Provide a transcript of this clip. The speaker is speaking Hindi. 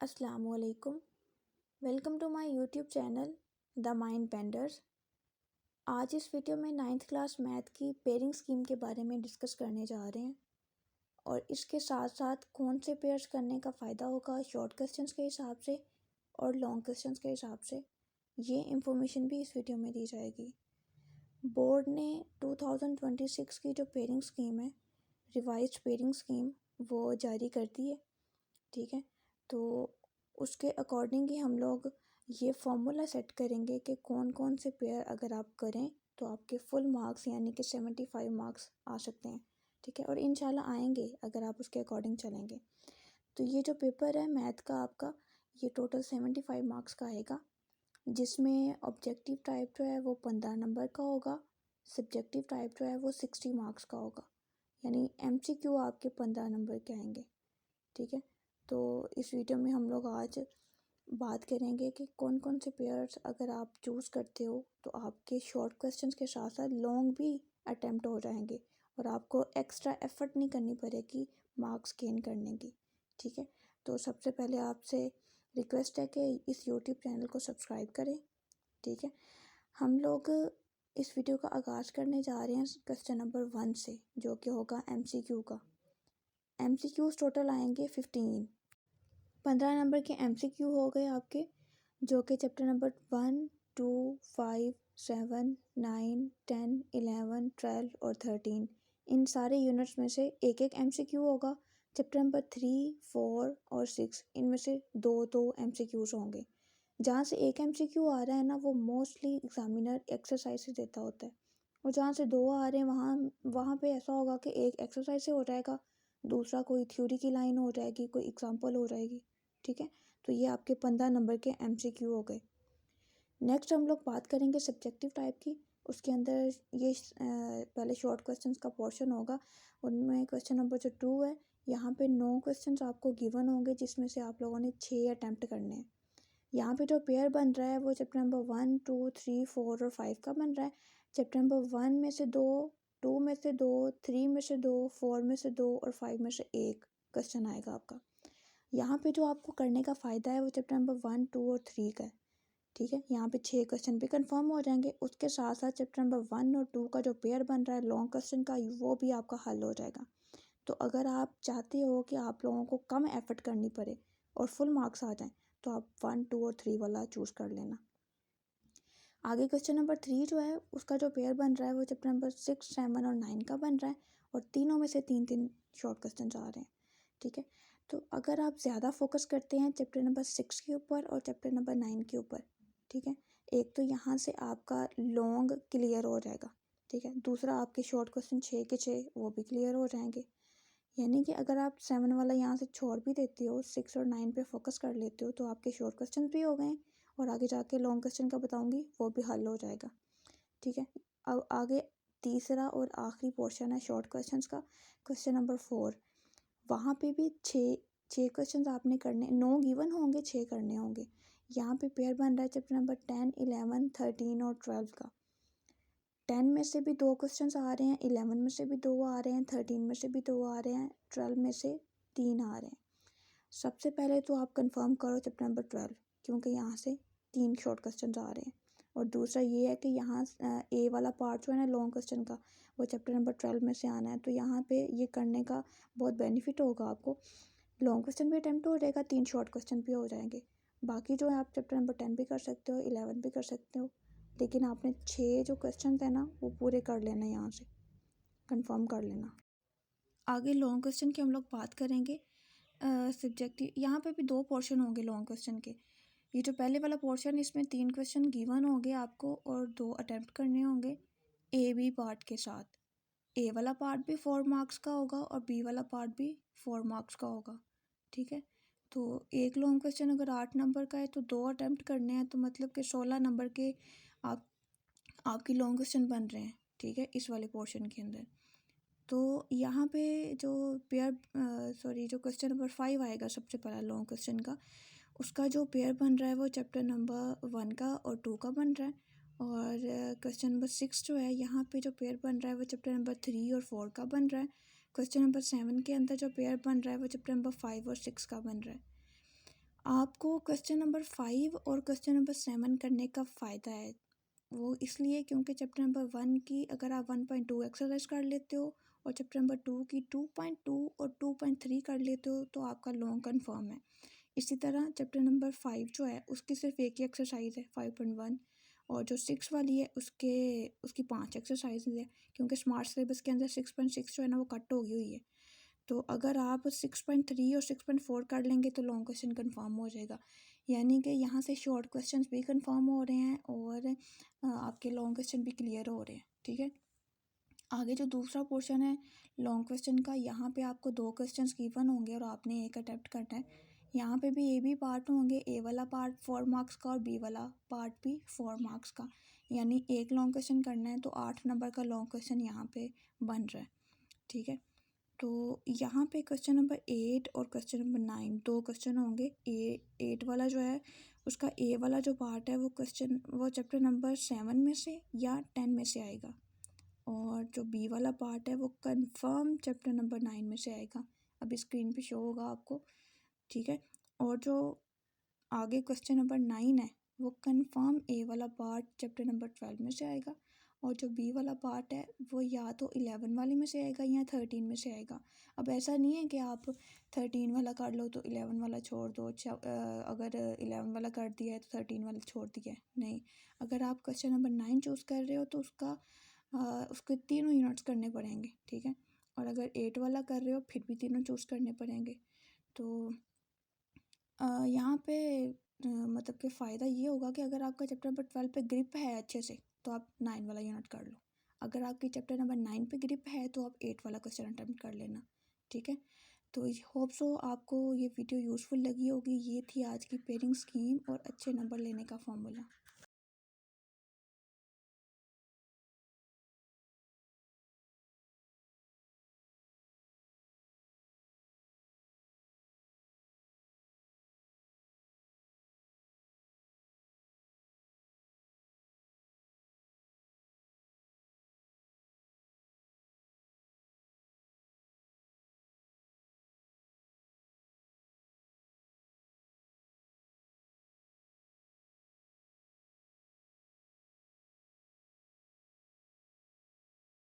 अस्सलामुअलैकुम। Welcome to my YouTube channel the mind benders. आज इस वीडियो में 9th क्लास मैथ की पेयरिंग स्कीम के बारे में डिस्कस करने जा रहे हैं और इसके साथ साथ कौन से पेयर्स करने का फ़ायदा होगा शॉर्ट क्वेश्चंस के हिसाब से और लॉन्ग क्वेश्चंस के हिसाब से, ये इंफॉर्मेशन भी इस वीडियो में दी जाएगी। बोर्ड ने 2026 की जो पेयरिंग स्कीम है, रिवाइज्ड पेयरिंग स्कीम, वो जारी कर दी है। ठीक है, तो उसके अकॉर्डिंग ही हम लोग ये फॉर्मूला सेट करेंगे कि कौन कौन से पेयर अगर आप करें तो आपके फुल मार्क्स यानी कि 75 मार्क्स आ सकते हैं। ठीक है, और इंशाल्लाह आएंगे अगर आप उसके अकॉर्डिंग चलेंगे। तो ये जो पेपर है मैथ का आपका, ये टोटल 75 मार्क्स का आएगा, जिसमें ऑब्जेक्टिव टाइप जो है वो 15 नंबर का होगा, सब्जेक्टिव टाइप जो है वो 60 मार्क्स का होगा, यानी MCQ आपके 15 नंबर के आएंगे। ठीक है, तो इस वीडियो में हम लोग आज बात करेंगे कि कौन कौन से पेयर्स अगर आप चूज़ करते हो तो आपके शॉर्ट क्वेश्चंस के साथ साथ लॉन्ग भी अटेम्प्ट हो जाएंगे और आपको एक्स्ट्रा एफर्ट नहीं करनी पड़ेगी मार्क्स गेन करने की। ठीक है, तो सबसे पहले आपसे रिक्वेस्ट है कि इस यूट्यूब चैनल को सब्सक्राइब करें। ठीक है, हम लोग इस वीडियो का आगाज़ करने जा रहे हैं क्वेश्चन नंबर 1 से, जो कि होगा MCQ का। MCQs टोटल आएंगे 15 नंबर के MCQ हो गए आपके, जो कि चैप्टर नंबर 1, 2, 5, 7, 9, 10, 11, 12 और 13, इन सारे यूनिट्स में से एक एक MCQ होगा। चैप्टर नंबर 3, 4 और 6, इनमें से दो दो MCQs होंगे। जहाँ से एक MCQ आ रहा है ना, वो मोस्टली एग्जामिनर एक्सरसाइज से देता होता है, और जहाँ से दो आ रहे हैं वहाँ पे ऐसा होगा कि एक एक्सरसाइज से हो जाएगा, दूसरा कोई थ्योरी की लाइन हो जाएगी, कोई एग्जाम्पल हो जाएगी। ठीक है, तो ये आपके 15 नंबर के MCQ हो गए। नेक्स्ट हम लोग बात करेंगे सब्जेक्टिव टाइप की। उसके अंदर ये पहले शॉर्ट क्वेश्चंस का पोर्शन होगा। उनमें क्वेश्चन नंबर जो 2 है, यहाँ पे 9 क्वेश्चंस आपको गिवन होंगे, जिसमें से आप लोगों ने 6 अटैम्प्ट करने हैं। यहाँ पे जो पेयर बन रहा है वो चैप्टर नंबर 1, 2, 3, 4 और 5 का बन रहा है। चैप्टर नंबर 1 में से 2, 2 में से 2, 3 में से 2, 4 में से 2 और 5 में से 1 क्वेश्चन आएगा आपका। यहाँ पे जो आपको करने का फ़ायदा है वो चैप्टर नंबर 1, 2 और 3 का है। ठीक है, यहाँ पे 6 क्वेश्चन भी कंफर्म हो जाएंगे। उसके साथ साथ चैप्टर नंबर 1 और 2 का जो पेयर बन रहा है लॉन्ग क्वेश्चन का, वो भी आपका हल हो जाएगा। तो अगर आप चाहते हो कि आप लोगों को कम एफर्ट करनी पड़े और फुल मार्क्स आ जाएं, तो आप 1, 2 और 3 वाला चूज़ कर लेना। आगे क्वेश्चन नंबर 3 जो है, उसका जो पेयर बन रहा है वो चैप्टर नंबर 6, 7 और 9 का बन रहा है, और तीनों में से 3 शॉर्ट क्वेश्चन आ रहे हैं। ठीक है, तो अगर आप ज़्यादा फोकस करते हैं चैप्टर नंबर 6 के ऊपर और चैप्टर नंबर 9 के ऊपर, ठीक है, एक तो यहाँ से आपका लॉन्ग क्लियर हो जाएगा। ठीक है, दूसरा आपके शॉर्ट क्वेश्चन 6 के 6 वो भी क्लियर हो जाएंगे। यानी कि अगर आप 7 वाला यहाँ से छोड़ भी देते हो, 6 और 9 पे फोकस कर लेते हो, तो आपके शॉर्ट क्वेश्चन भी हो गए, और आगे जाके लॉन्ग क्वेश्चन का बताऊंगी वो भी हल हो जाएगा। ठीक है, अब आगे तीसरा और आखिरी पोर्शन है शॉर्ट क्वेश्चंस का, क्वेश्चन नंबर 4। वहाँ पे भी छः क्वेश्चन आपने करने, 9 गिवन होंगे, 6 करने होंगे। यहाँ पे पेयर बन रहा है चैप्टर नंबर 10, 11, 13 और 12 का। 10 में से भी 2 क्वेश्चन आ रहे हैं, 11 में से भी 2 आ रहे हैं, 13 में से भी 2 आ रहे हैं, 12 में से 3 आ रहे हैं। सबसे पहले तो आप कंफर्म करो चैप्टर नंबर 12, क्योंकि यहाँ से 3 शॉर्ट क्वेश्चन आ रहे हैं। और दूसरा ये है कि यहाँ ए वाला पार्ट जो है ना लॉन्ग क्वेश्चन का, वो चैप्टर नंबर 12 में से आना है, तो यहाँ पे ये करने का बहुत बेनिफिट होगा आपको। लॉन्ग क्वेश्चन भी अटैम्प्ट हो जाएगा, 3 शॉर्ट क्वेश्चन भी हो जाएंगे। बाकी जो है आप चैप्टर नंबर 10 भी कर सकते हो, 11 भी कर सकते हो, लेकिन आपने 6 जो क्वेश्चन है ना वो पूरे कर लेना, यहाँ से कंफर्म कर लेना। आगे लॉन्ग क्वेश्चन की हम लोग बात करेंगे। सब्जेक्टिव यहाँ पे भी 2 पोर्शन होंगे लॉन्ग क्वेश्चन के। ये जो पहले वाला पोर्शन, इसमें 3 क्वेश्चन गिवन होंगे आपको और 2 अटैम्प्ट करने होंगे ए बी पार्ट के साथ। ए वाला पार्ट भी 4 मार्क्स का होगा और बी वाला पार्ट भी 4 मार्क्स का होगा। ठीक है, तो एक लॉन्ग क्वेश्चन अगर 8 नंबर का है तो 2 अटैम्प्ट करने हैं, तो मतलब कि 16 नंबर के आपकी लॉन्ग क्वेश्चन बन रहे हैं। ठीक है, इस वाले पोर्शन के अंदर। तो यहाँ पे जो जो क्वेश्चन नंबर 5 आएगा सबसे पहला लॉन्ग क्वेश्चन का, उसका जो पेयर बन रहा है वो चैप्टर नंबर 1 का और 2 का बन रहा है। और क्वेश्चन नंबर 6 जो है, यहाँ पे जो पेयर बन रहा है वो चैप्टर नंबर 3 और 4 का बन रहा है। क्वेश्चन नंबर 7 के अंदर जो पेयर बन रहा है वो चैप्टर नंबर 5 और 6 का बन रहा है। आपको क्वेश्चन नंबर 5 और क्वेश्चन नंबर 7 करने का फ़ायदा है, वो इसलिए क्योंकि चैप्टर नंबर 1 की अगर आप 1.2 एक्सरसाइज कर लेते हो और चैप्टर नंबर 2 की 2.2 और 2.3 कर लेते हो तो आपका लॉन्ग कन्फर्म है। इसी तरह चैप्टर नंबर 5 जो है उसकी सिर्फ एक ही एक्सरसाइज है 5.1, और जो 6 वाली है उसकी 5 एक्सरसाइज है, क्योंकि स्मार्ट सिलेबस के अंदर 6.6 जो है ना वो कट हो गई हुई है। तो अगर आप 6.3 और 6.4 कर लेंगे तो लॉन्ग क्वेश्चन कंफर्म हो जाएगा, यानी कि यहाँ से शॉर्ट क्वेश्चंस भी कंफर्म हो रहे हैं और आपके लॉन्ग क्वेश्चन भी क्लियर हो रहे हैं। ठीक है, आगे जो दूसरा पोर्शन है लॉन्ग क्वेश्चन का, यहाँ पे आपको 2 क्वेश्चंस गिवन होंगे और आपने एक अटेम्प्ट करना है। यहाँ पे भी ए बी पार्ट होंगे, ए वाला पार्ट 4 मार्क्स का और बी वाला पार्ट भी 4 मार्क्स का, यानी एक लॉन्ग क्वेश्चन करना है तो 8 नंबर का लॉन्ग क्वेश्चन यहाँ पे बन रहा है। ठीक है, तो यहाँ पे क्वेश्चन नंबर 8 और क्वेश्चन नंबर 9 दो क्वेश्चन होंगे। 8 वाला जो है उसका ए वाला जो पार्ट है वो चैप्टर नंबर 7 में से या 10 में से आएगा, और जो बी वाला पार्ट है वो कंफर्म चैप्टर नंबर 9 में से आएगा। अभी स्क्रीन पे शो होगा आपको। ठीक है, और जो आगे क्वेश्चन नंबर 9 है वो कंफर्म ए वाला पार्ट चैप्टर नंबर 12 में से आएगा, और जो बी वाला पार्ट है वो या तो 11 वाले में से आएगा या 13 में से आएगा। अब ऐसा नहीं है कि आप 13 वाला कर लो तो 11 वाला छोड़ दो, अगर 11 वाला कर दिया है तो 13 वाला छोड़ दिया है, नहीं। अगर आप क्वेश्चन नंबर 9 चूज़ कर रहे हो तो उसके तीनों यूनिट्स करने पड़ेंगे। ठीक है, और अगर 8 वाला कर रहे हो फिर भी तीनों चूज़ करने पड़ेंगे। तो यहाँ पे मतलब कि फ़ायदा ये होगा कि अगर आपका चैप्टर नंबर 12 पे ग्रिप है अच्छे से तो आप 9 वाला यूनिट कर लो, अगर आपकी चैप्टर नंबर 9 पे ग्रिप है तो आप 8 वाला क्वेश्चन अटेम्प्ट कर लेना। ठीक है, तो होप सो आपको ये वीडियो यूज़फुल लगी होगी। ये थी आज की पेयरिंग स्कीम और अच्छे नंबर लेने का फॉर्मूला।